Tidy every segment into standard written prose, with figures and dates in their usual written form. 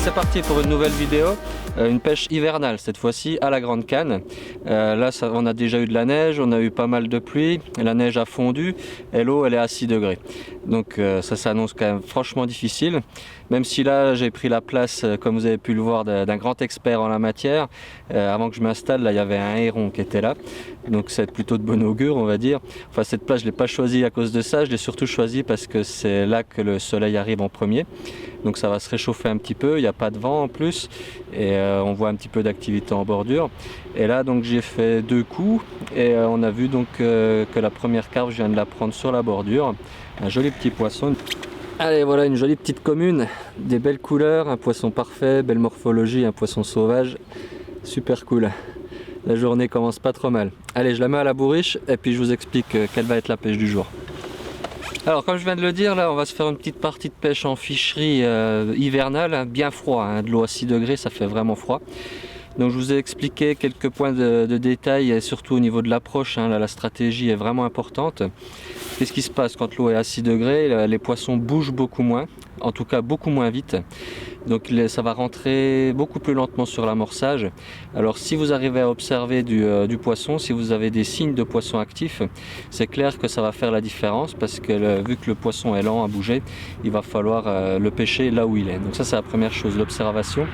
c'est parti pour une nouvelle vidéo, une pêche hivernale cette fois-ci à la grande canne. Là on a déjà eu de la neige, on a eu pas mal de pluie, la neige a fondu et l'eau elle est à 6 degrés. Donc ça s'annonce quand même franchement difficile, même si là j'ai pris la place, comme vous avez pu le voir, d'un grand expert en la matière. Avant que je m'installe, là il y avait un héron qui était là, donc c'est plutôt de bon augure on va dire. Enfin cette place je ne l'ai pas choisie à cause de ça, je l'ai surtout choisie parce que c'est là que le soleil arrive en premier. Donc ça va se réchauffer un petit peu, il n'y a pas de vent en plus et on voit un petit peu d'activité en bordure. Et là donc j'ai fait 2 coups et on a vu donc que la première carpe, je viens de la prendre sur la bordure. Un joli petit poisson. Allez, voilà une jolie petite commune, des belles couleurs, un poisson parfait, belle morphologie, un poisson sauvage, super cool. La journée commence pas trop mal. Allez, je la mets à la bourriche et puis je vous explique quelle va être la pêche du jour. Alors comme je viens de le dire, là on va se faire une petite partie de pêche en ficherie hivernale, hein, bien froid, hein, de l'eau à 6 degrés, ça fait vraiment froid. Donc je vous ai expliqué quelques points de détail et surtout au niveau de l'approche, hein, là, la stratégie est vraiment importante. Qu'est-ce qui se passe quand l'eau est à 6 degrés? Les poissons bougent beaucoup moins, en tout cas beaucoup moins vite. Donc ça va rentrer beaucoup plus lentement sur l'amorçage. Alors si vous arrivez à observer du poisson, si vous avez des signes de poisson actif, c'est clair que ça va faire la différence parce que vu que le poisson est lent à bouger, il va falloir le pêcher là où il est. Donc ça c'est la première chose, l'observation.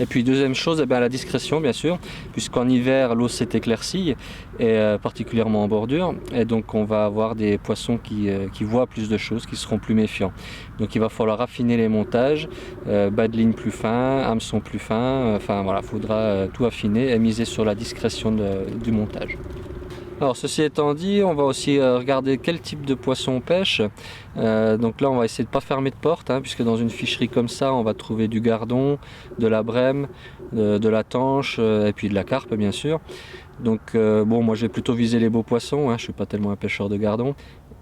Et puis deuxième chose, la discrétion bien sûr, puisqu'en hiver l'eau s'est éclaircie, et particulièrement en bordure, et donc on va avoir des poissons qui voient plus de choses, qui seront plus méfiants. Donc il va falloir affiner les montages, bas de ligne plus fin, hameçon plus fin, enfin voilà, il faudra tout affiner et miser sur la discrétion du montage. Alors ceci étant dit, on va aussi regarder quel type de poisson on pêche. Donc là on va essayer de ne pas fermer de porte, hein, puisque dans une ficherie comme ça on va trouver du gardon, de la brème, de la tanche et puis de la carpe bien sûr. Donc bon, moi je vais plutôt viser les beaux poissons, hein, je ne suis pas tellement un pêcheur de gardon.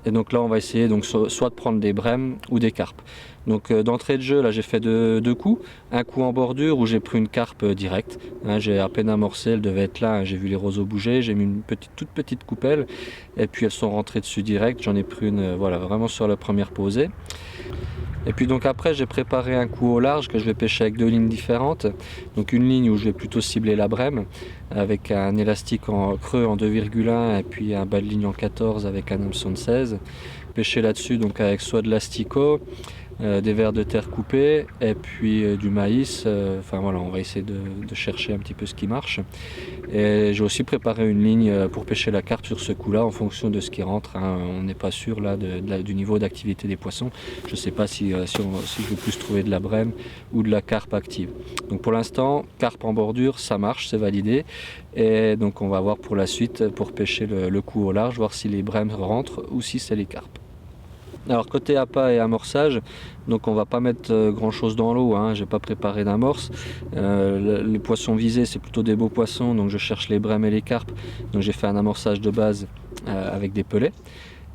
Et donc là on va essayer donc soit de prendre des brèmes ou des carpes. Donc d'entrée de jeu là j'ai fait deux coups. Un coup en bordure où j'ai pris une carpe directe, hein, j'ai à peine amorcé, elle devait être là, hein, j'ai vu les roseaux bouger, j'ai mis une toute petite coupelle et puis elles sont rentrées dessus direct, j'en ai pris une voilà, vraiment sur la première posée. Et puis donc après j'ai préparé un coup au large que je vais pêcher avec 2 lignes différentes. Donc une ligne où je vais plutôt cibler la brème avec un élastique en creux en 2,1 et puis un bas de ligne en 14 avec un hameçon de 16. Pêcher là-dessus donc avec soit de l'asticot, des vers de terre coupés et puis du maïs. Enfin voilà, on va essayer de chercher un petit peu ce qui marche. Et j'ai aussi préparé une ligne pour pêcher la carpe sur ce coup-là en fonction de ce qui rentre, hein. On n'est pas sûr là du niveau d'activité des poissons. Je ne sais pas si je veux plus trouver de la brème ou de la carpe active. Donc pour l'instant, carpe en bordure, ça marche, c'est validé. Et donc on va voir pour la suite pour pêcher le coup au large, voir si les brèmes rentrent ou si c'est les carpes. Alors côté appât et amorçage, donc on va pas mettre grand chose dans l'eau, hein, j'ai pas préparé d'amorce. Les poissons visés c'est plutôt des beaux poissons, donc je cherche les brèmes et les carpes. Donc j'ai fait un amorçage de base avec des pelets.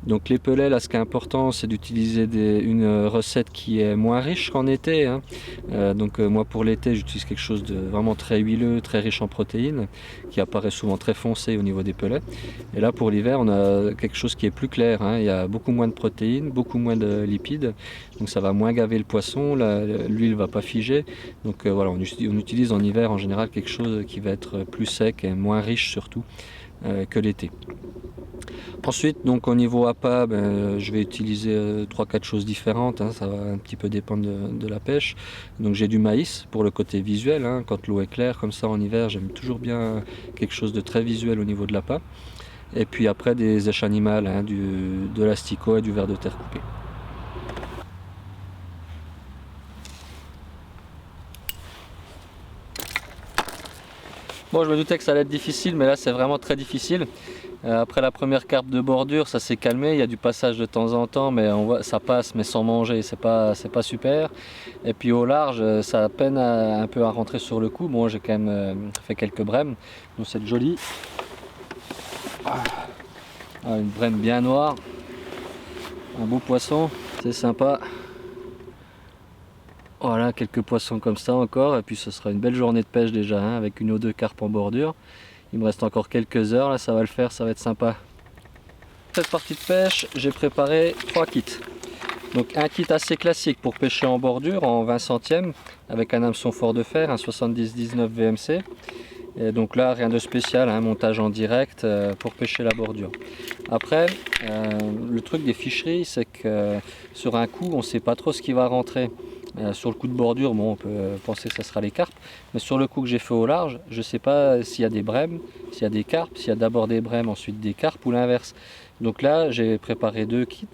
Donc les pelets, là ce qui est important c'est d'utiliser une recette qui est moins riche qu'en été, hein. Moi pour l'été j'utilise quelque chose de vraiment très huileux, très riche en protéines, qui apparaît souvent très foncé au niveau des pelets. Et là pour l'hiver on a quelque chose qui est plus clair, hein. Il y a beaucoup moins de protéines, beaucoup moins de lipides, donc ça va moins gaver le poisson, l'huile va pas figer. Donc voilà, on utilise en hiver en général quelque chose qui va être plus sec et moins riche surtout que l'été. Ensuite, donc au niveau appât, je vais utiliser 3-4 choses différentes, hein, ça va un petit peu dépendre de la pêche. Donc j'ai du maïs pour le côté visuel, hein, quand l'eau est claire comme ça en hiver, j'aime toujours bien quelque chose de très visuel au niveau de l'appât. Et puis après des éches animales, hein, de l'asticot et du ver de terre coupé. Bon, je me doutais que ça allait être difficile, mais là c'est vraiment très difficile. Après la première carpe de bordure, ça s'est calmé, il y a du passage de temps en temps, mais on voit ça passe, mais sans manger, c'est pas super. Et puis au large, ça peine un peu à rentrer sur le coup. Bon, j'ai quand même fait quelques brèmes, donc c'est joli. Une brème bien noire, un beau poisson, c'est sympa. Voilà, quelques poissons comme ça encore, et puis ce sera une belle journée de pêche déjà, hein, avec 1 ou 2 carpes en bordure. Il me reste encore quelques heures, là ça va le faire, ça va être sympa. Cette partie de pêche, j'ai préparé 3 kits. Donc un kit assez classique pour pêcher en bordure en 20 centièmes avec un hameçon fort de fer, un 70-19 VMC. Et donc là rien de spécial, un montage en direct pour pêcher la bordure. Après le truc des ficheries, c'est que sur un coup on ne sait pas trop ce qui va rentrer. Sur le coup de bordure, bon, on peut penser que ce sera les carpes, mais sur le coup que j'ai fait au large, je ne sais pas s'il y a des brèmes, s'il y a des carpes, s'il y a d'abord des brèmes, ensuite des carpes ou l'inverse. Donc là j'ai préparé 2 kits.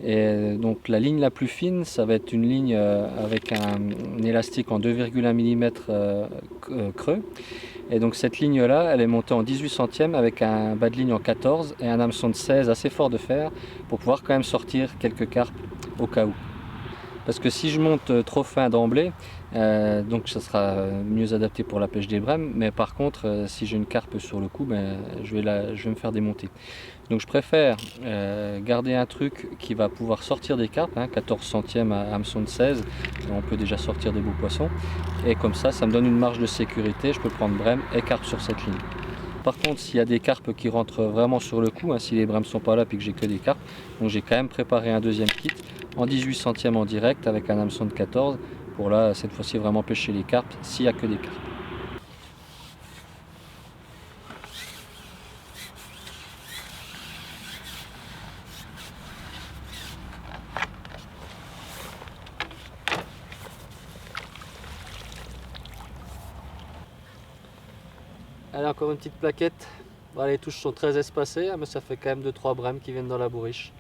Et donc la ligne la plus fine, ça va être une ligne avec un élastique en 2,1 mm creux. Et donc cette ligne là, elle est montée en 18 centièmes avec un bas de ligne en 14 et un hameçon de 16 assez fort de fer pour pouvoir quand même sortir quelques carpes au cas où. Parce que si je monte trop fin d'emblée, donc ça sera mieux adapté pour la pêche des brèmes, mais par contre si j'ai une carpe sur le coup, je vais me faire démonter. Donc je préfère garder un truc qui va pouvoir sortir des carpes, 14 centièmes à hameçon de 16, on peut déjà sortir des beaux poissons, et comme ça me donne une marge de sécurité, je peux prendre brème et carpe sur cette ligne. Par contre, s'il y a des carpes qui rentrent vraiment sur le coup, si les brèmes sont pas là et que j'ai que des carpes, donc j'ai quand même préparé un deuxième kit en 18 centièmes en direct avec un hameçon de 14 pour là cette fois-ci vraiment pêcher les carpes s'il n'y a que des carpes. Allez, encore une petite plaquette. Bon, les touches sont très espacées, mais ça fait quand même 2-3 brèmes qui viennent dans la bourriche.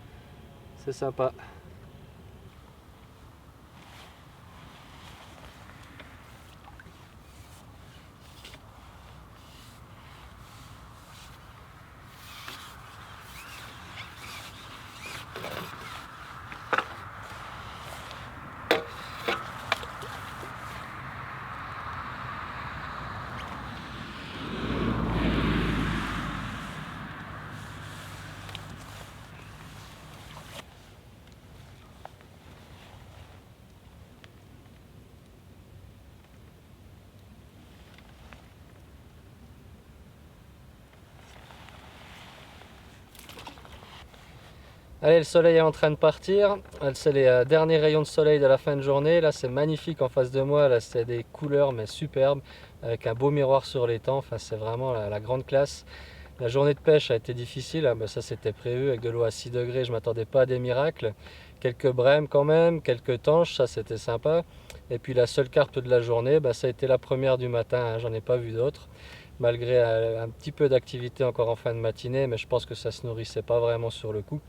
C'est sympa. Allez, le soleil est en train de partir. C'est les derniers rayons de soleil de la fin de journée. Là, c'est magnifique en face de moi. Là, c'est des couleurs mais superbes avec un beau miroir sur l'étang. Enfin, c'est vraiment la grande classe. La journée de pêche a été difficile. Ça, c'était prévu avec de l'eau à 6 degrés. Je ne m'attendais pas à des miracles. Quelques brèmes quand même, quelques tanches. Ça, c'était sympa. Et puis, la seule carpe de la journée, ça a été la première du matin. J'en ai pas vu d'autres. Malgré un petit peu d'activité encore en fin de matinée. Mais je pense que ça se nourrissait pas vraiment sur le coup.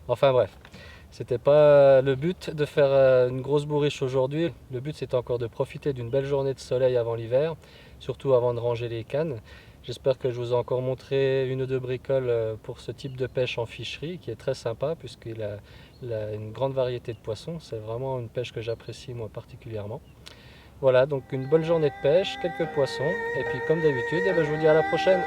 Enfin bref, c'était pas le but de faire une grosse bourriche aujourd'hui. Le but c'était encore de profiter d'une belle journée de soleil avant l'hiver, surtout avant de ranger les cannes. J'espère que je vous ai encore montré une ou deux bricoles pour ce type de pêche en ficherie qui est très sympa puisqu'il a une grande variété de poissons. C'est vraiment une pêche que j'apprécie moi particulièrement. Voilà, donc une bonne journée de pêche, quelques poissons et puis comme d'habitude, je vous dis à la prochaine.